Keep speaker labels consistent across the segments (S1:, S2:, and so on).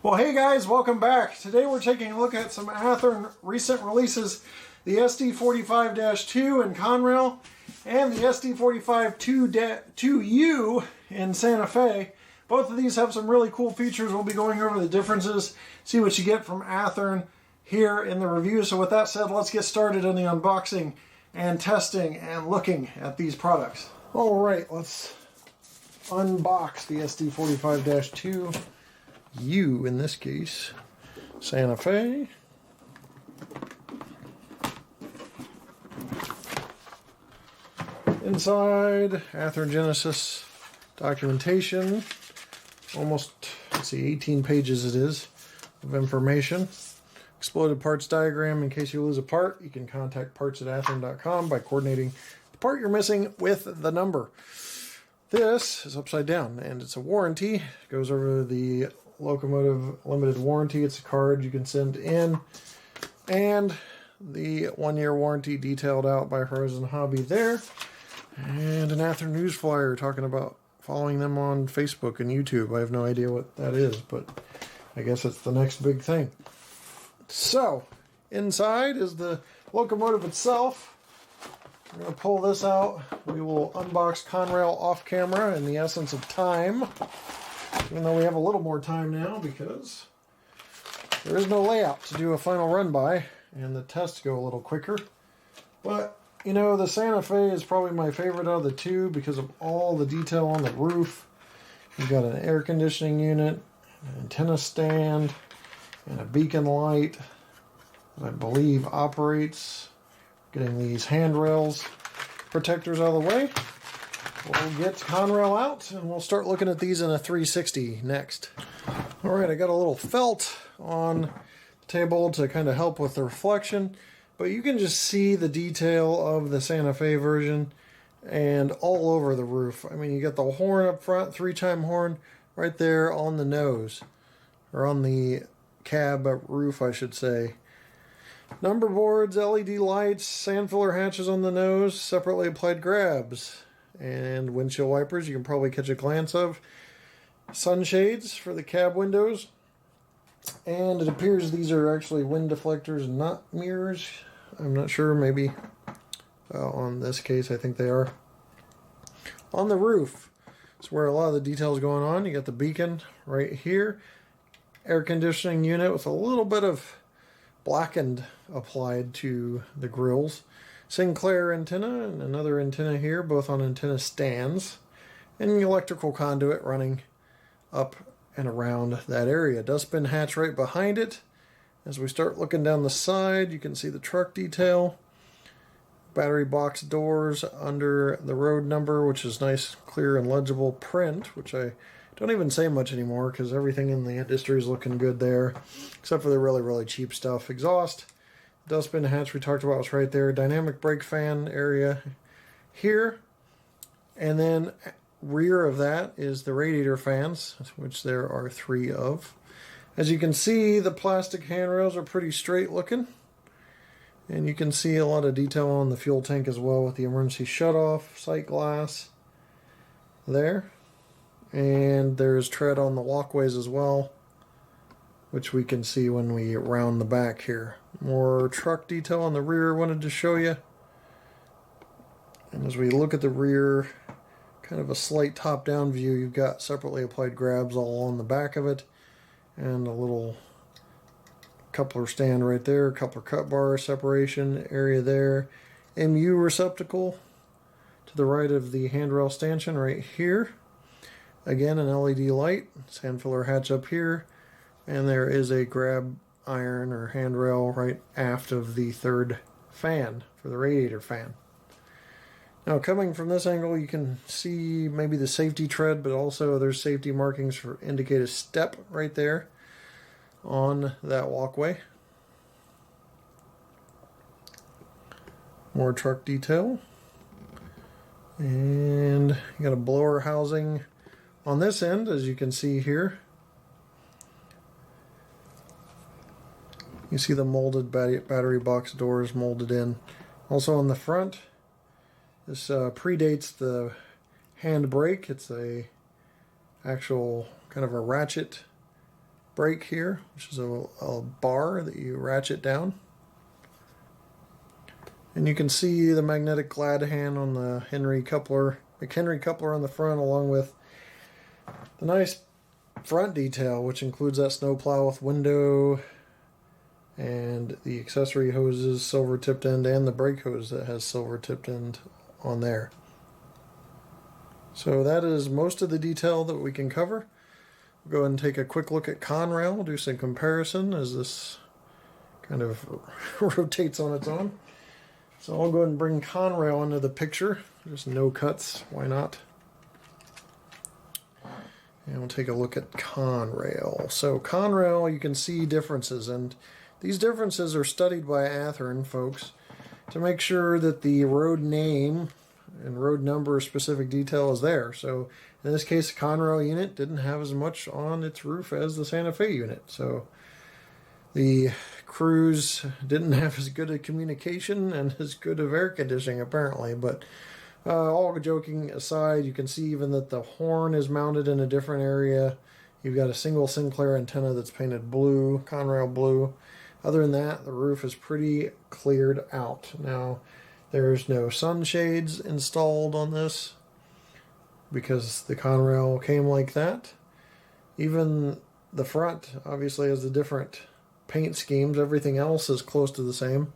S1: Well, hey guys, welcome back. Today we're taking a look at some Athearn recent releases, the SD45-2 in Conrail and the SD45-2U in Santa Fe. Both of these have some really cool features. We'll be going over the differences, see what you get from Athearn here in the review. So with that said, let's get started on the unboxing and testing and looking at these products. All right, let's unbox the SD45-2. In this case, Santa Fe. Inside, Athearn Genesis documentation. Almost, let's see, 18 pages it is of information. Exploded parts diagram. In case you lose a part, you can contact parts@athearn.com by coordinating the part you're missing with the number. This is upside down, and it's a warranty. It goes over the locomotive limited warranty. It's a card you can send in, and the 1-year warranty detailed out by Horizon Hobby there, and an Athearn news flyer talking about following them on Facebook and YouTube. I have no idea what that is, but I guess it's the next big thing. So inside is the locomotive itself. I'm going to pull this out. We will unbox Conrail off camera in the essence of time. Even though we have a little more time now because there is no layout to do a final run by and the tests go a little quicker. But, you know, the Santa Fe is probably my favorite out of the two because of all the detail on the roof. You've got an air conditioning unit, an antenna stand, and a beacon light that I believe operates. Getting these handrails protectors out of the way. We'll get Conrail out and we'll start looking at these in a 360 next. Alright, I got a little felt on the table to kind of help with the reflection, but you can just see the detail of the Santa Fe version and all over the roof. I mean, you got the horn up front, 3-chime horn right there on the nose, or on the cab roof, I should say. Number boards, LED lights, sand filler hatches on the nose, separately applied grabs, and windshield wipers you can probably catch a glance of. Sunshades for the cab windows, and it appears these are actually wind deflectors, not mirrors. I'm not sure, maybe on this case I think they are. On the roof is where a lot of the detail is going on. You got the beacon right here, air conditioning unit with a little bit of blackened applied to the grills. Sinclair antenna and another antenna here, both on antenna stands, and the electrical conduit running up and around that area. Dustbin hatch right behind it. As we start looking down the side, you can see the truck detail. Battery box doors under the road number, which is nice, clear, and legible print, which I don't even say much anymore because everything in the industry is looking good there, except for the really, really cheap stuff. Exhaust. Dustbin hatch we talked about was right there. Dynamic brake fan area here. And then rear of that is the radiator fans, which there are 3 of. As you can see, the plastic handrails are pretty straight looking. And you can see a lot of detail on the fuel tank as well with the emergency shutoff sight glass there. And there's tread on the walkways as well, which we can see when we round the back here. More truck detail on the rear I wanted to show you. And as we look at the rear, kind of a slight top-down view, you've got separately applied grabs all on the back of it, and a little coupler stand right there, coupler cut bar separation area there. MU receptacle to the right of the handrail stanchion right here. Again, an LED light, sand filler hatch up here, and there is a grab iron or handrail right aft of the 3rd fan for the radiator fan. Now coming from this angle you can see maybe the safety tread, but also there's safety markings for indicate a step right there on that walkway. More truck detail. And you got a blower housing on this end, as you can see here. You see the molded battery box doors molded in. Also on the front, this predates the hand brake. It's a actual kind of a ratchet brake here, which is a bar that you ratchet down. And you can see the magnetic glad hand on the McHenry coupler on the front, along with the nice front detail, which includes that snowplow with window and the accessory hoses, silver tipped end, and the brake hose that has silver tipped end on there. So that is most of the detail that we can cover. We'll go ahead and take a quick look at Conrail, do some comparison as this kind of rotates on its own. So I'll go ahead and bring Conrail into the picture. Just no cuts, why not? And we'll take a look at Conrail. So Conrail, you can see differences, and these differences are studied by Athearn folks to make sure that the road name and road number specific detail is there. So in this case, the Conrail unit didn't have as much on its roof as the Santa Fe unit. So the Cruise didn't have as good a communication and as good of air conditioning apparently, but all joking aside, you can see even that the horn is mounted in a different area. You've got a single Sinclair antenna that's painted blue, Conrail blue. Other than that, the roof is pretty cleared out. Now, there's no sunshades installed on this because the Conrail came like that. Even the front obviously has the different paint schemes. Everything else is close to the same,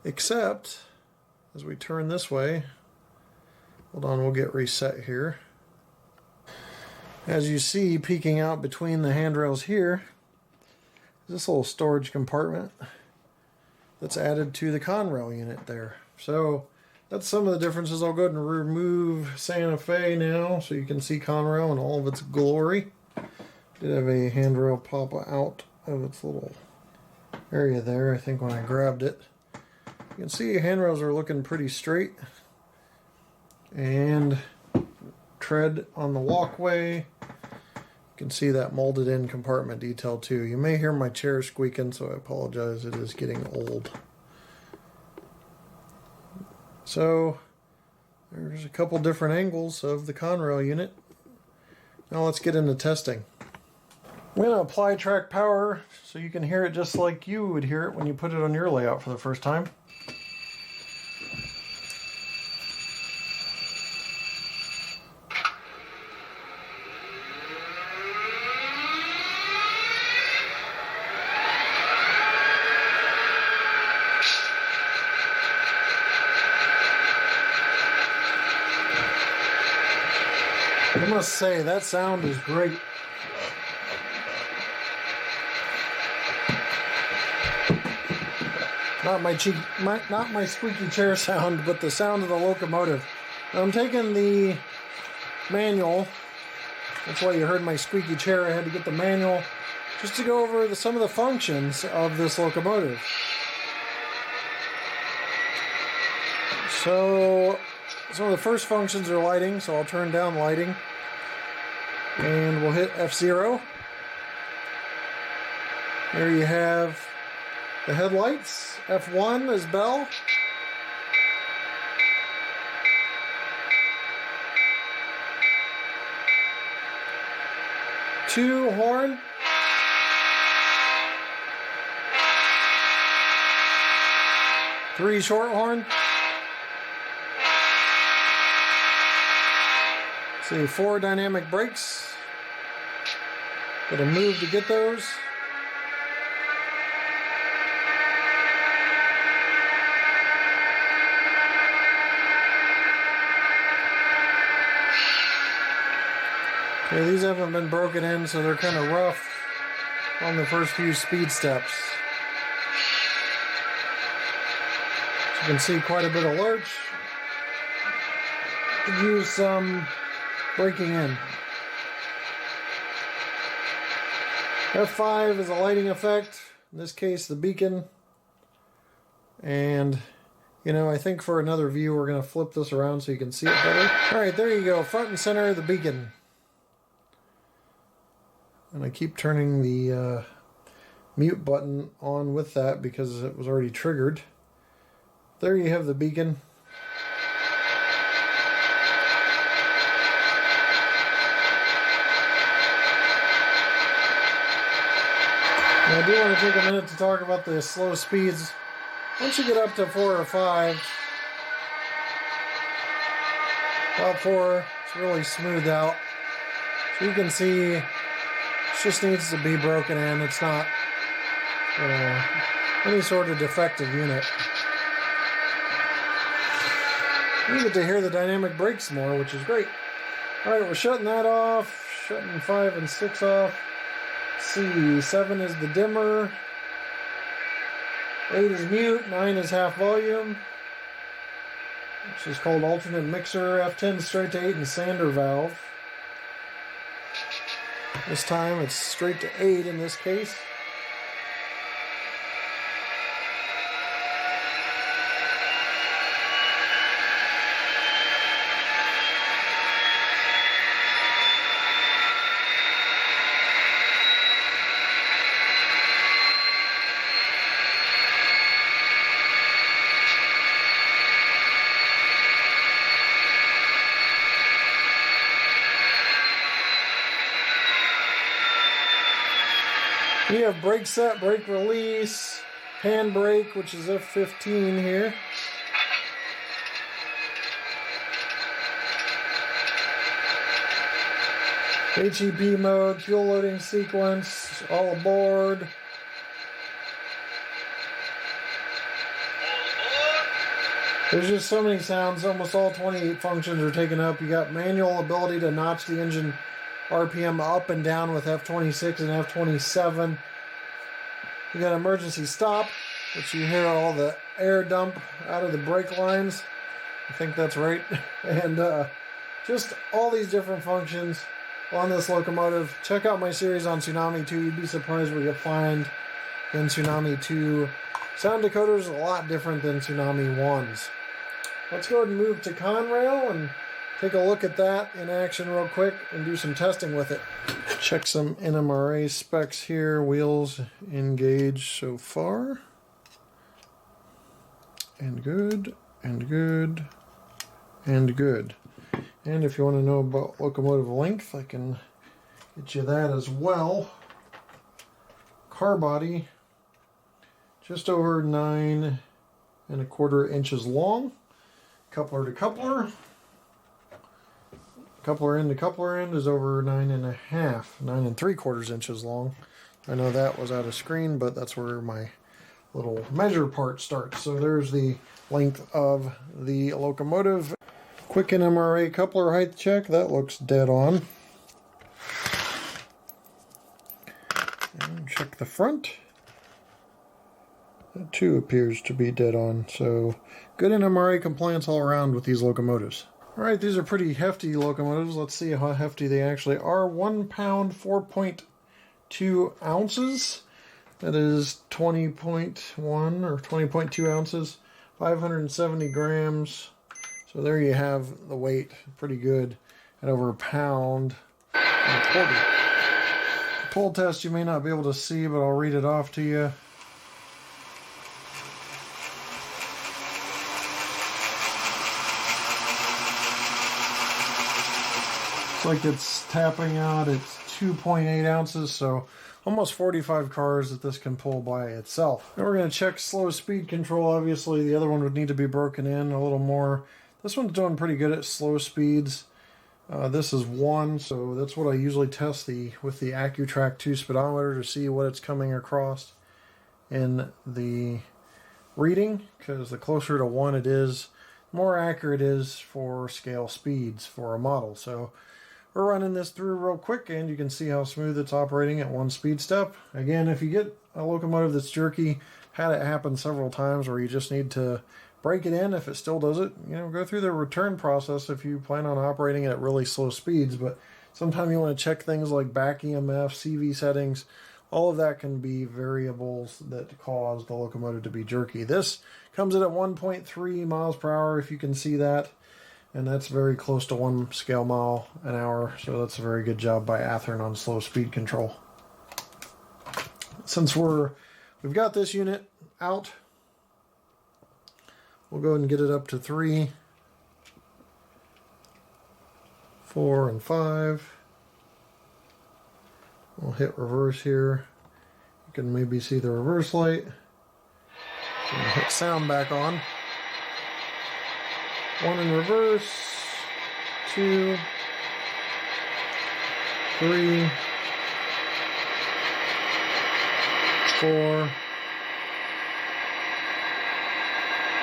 S1: except as we turn this way, hold on, we'll get reset here. As you see, peeking out between the handrails here is this little storage compartment that's added to the Conrail unit there. So that's some of the differences. I'll go ahead and remove Santa Fe now so you can see Conrail in all of its glory. Did have a handrail pop out of its little area there, I think, when I grabbed it. You can see handrails are looking pretty straight, and tread on the walkway. You can see that molded in compartment detail too. You may hear my chair squeaking, so I apologize, it is getting old. So there's a couple different angles of the Conrail unit. Now let's get into testing. I'm going to apply track power so you can hear it just like you would hear it when you put it on your layout for the first time. I must say, that sound is great. Not my squeaky chair sound, but the sound of the locomotive. Now I'm taking the manual. That's why you heard my squeaky chair. I had to get the manual just to go over some of the functions of this locomotive. So some of the first functions are lighting, so I'll turn down lighting. And we'll hit F0. There you have the headlights. F1 is bell. Two, horn. Three, short horn. See, four, dynamic brakes. Gotta move to get those. Okay, these haven't been broken in, so they're kind of rough on the first few speed steps. As you can see, quite a bit of lurch. Could use some breaking in. F5 is a lighting effect. In this case, the beacon. And, you know, I think for another view, we're going to flip this around so you can see it better. All right, there you go. Front and center, the beacon. And I keep turning the mute button on with that because it was already triggered. There you have the beacon. And I do want to take a minute to talk about the slow speeds. Once you get up to 4 or 5, about 4, it's really smoothed out. So you can see it just needs to be broken in. It's not any sort of defective unit. You get to hear the dynamic brakes more, which is great. Alright, we're shutting that off. Shutting 5 and 6 off. See, 7 is the dimmer. 8 is mute. 9 is half volume. This is called alternate mixer. F10 straight to 8 and sander valve. This time it's straight to 8 in this case. You have brake set, brake release, hand brake, which is F15 here. HEP mode, fuel loading sequence, all aboard. There's just so many sounds, almost all 28 functions are taken up. You got manual ability to notch the engine RPM up and down with F26 and F27. You got emergency stop, which you hear all the air dump out of the brake lines. I think that's right. And just all these different functions on this locomotive. Check out my series on Tsunami 2. You'd be surprised what you'll find in Tsunami 2. Sound decoders is a lot different than Tsunami 1's. Let's go ahead and move to Conrail and take a look at that in action real quick and do some testing with it. Check some NMRA specs here. Wheels engaged so far. And good, and good, and good. And if you want to know about locomotive length, I can get you that as well. Car body, just over 9¼ inches long. Coupler to coupler. Coupler end to coupler end is over 9¾ inches long. I know that was out of screen, but that's where my little measure part starts. So there's the length of the locomotive. Quick NMRA coupler height check. That looks dead on. And check the front. That too appears to be dead on. So good NMRA compliance all around with these locomotives. Alright, these are pretty hefty locomotives. Let's see how hefty they actually are. 1 pound, 4.2 ounces. That is 20.1 or 20.2 ounces. 570 grams. So there you have the weight. Pretty good at over 1.25 pounds. The pull test you may not be able to see, but I'll read it off to you. Like it's tapping out, it's 2.8 ounces, so almost 45 cars that this can pull by itself. Now we're going to check slow speed control. Obviously the other one would need to be broken in a little more. This one's doing pretty good at slow speeds. This is 1, so that's what I usually test with the AccuTrack 2 speedometer to see what it's coming across in the reading, because the closer to 1 it is, the more accurate it is for scale speeds for a model. So we're running this through real quick, and you can see how smooth it's operating at 1 speed step. Again, if you get a locomotive that's jerky, had it happen several times where you just need to break it in. If it still does it, go through the return process if you plan on operating it at really slow speeds. But sometimes you want to check things like back EMF, CV settings. All of that can be variables that cause the locomotive to be jerky. This comes in at 1.3 miles per hour, if you can see that. And that's very close to 1 scale mile an hour, so that's a very good job by Athearn on slow speed control. Since we've got this unit out, we'll go ahead and get it up to 3, 4, and 5. We'll hit reverse here. You can maybe see the reverse light. So hit sound back on. 1 in reverse, 2, 3, 4,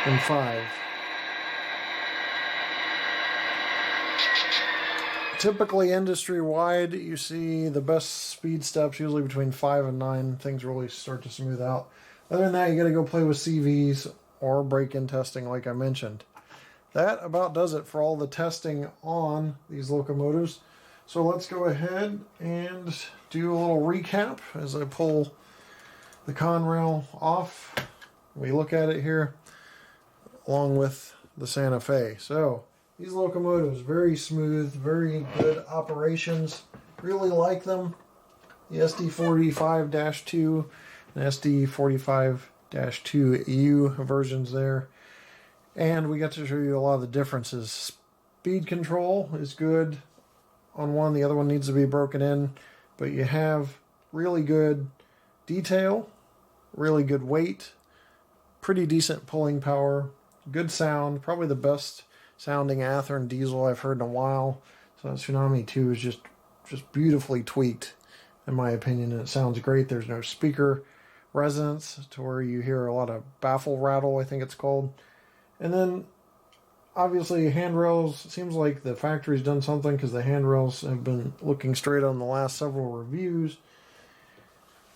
S1: and 5. Typically industry-wide, you see the best speed steps usually between 5 and 9. Things really start to smooth out. Other than that, you got to go play with CVs or break-in testing like I mentioned. That about does it for all the testing on these locomotives. So let's go ahead and do a little recap as I pull the Conrail off. We look at it here along with the Santa Fe. So these locomotives, very smooth, very good operations. Really like them. The SD45-2 and SD45-2U versions there. And we got to show you a lot of the differences. Speed control is good on one. The other one needs to be broken in. But you have really good detail, really good weight, pretty decent pulling power, good sound, probably the best sounding Athearn diesel I've heard in a while. So Tsunami 2 is just beautifully tweaked, in my opinion, and it sounds great. There's no speaker resonance to where you hear a lot of baffle rattle, I think it's called. And then, obviously, handrails. It seems like the factory's done something because the handrails have been looking straight on the last several reviews.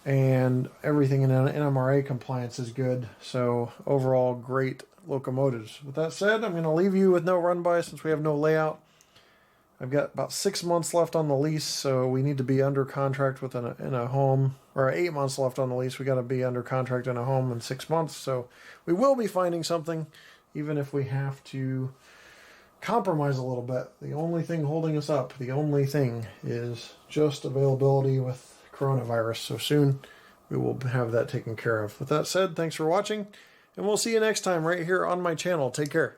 S1: And everything in NMRA compliance is good. So, overall, great locomotives. With that said, I'm going to leave you with no run-by since we have no layout. I've got about 6 months left on the lease, so we need to be under contract in a home, or 8 months left on the lease. We got to be under contract in a home in 6 months, so we will be finding something, even if we have to compromise a little bit. The only thing holding us up, the only thing is just availability with coronavirus. So soon we will have that taken care of. With that said, thanks for watching, and we'll see you next time right here on my channel. Take care.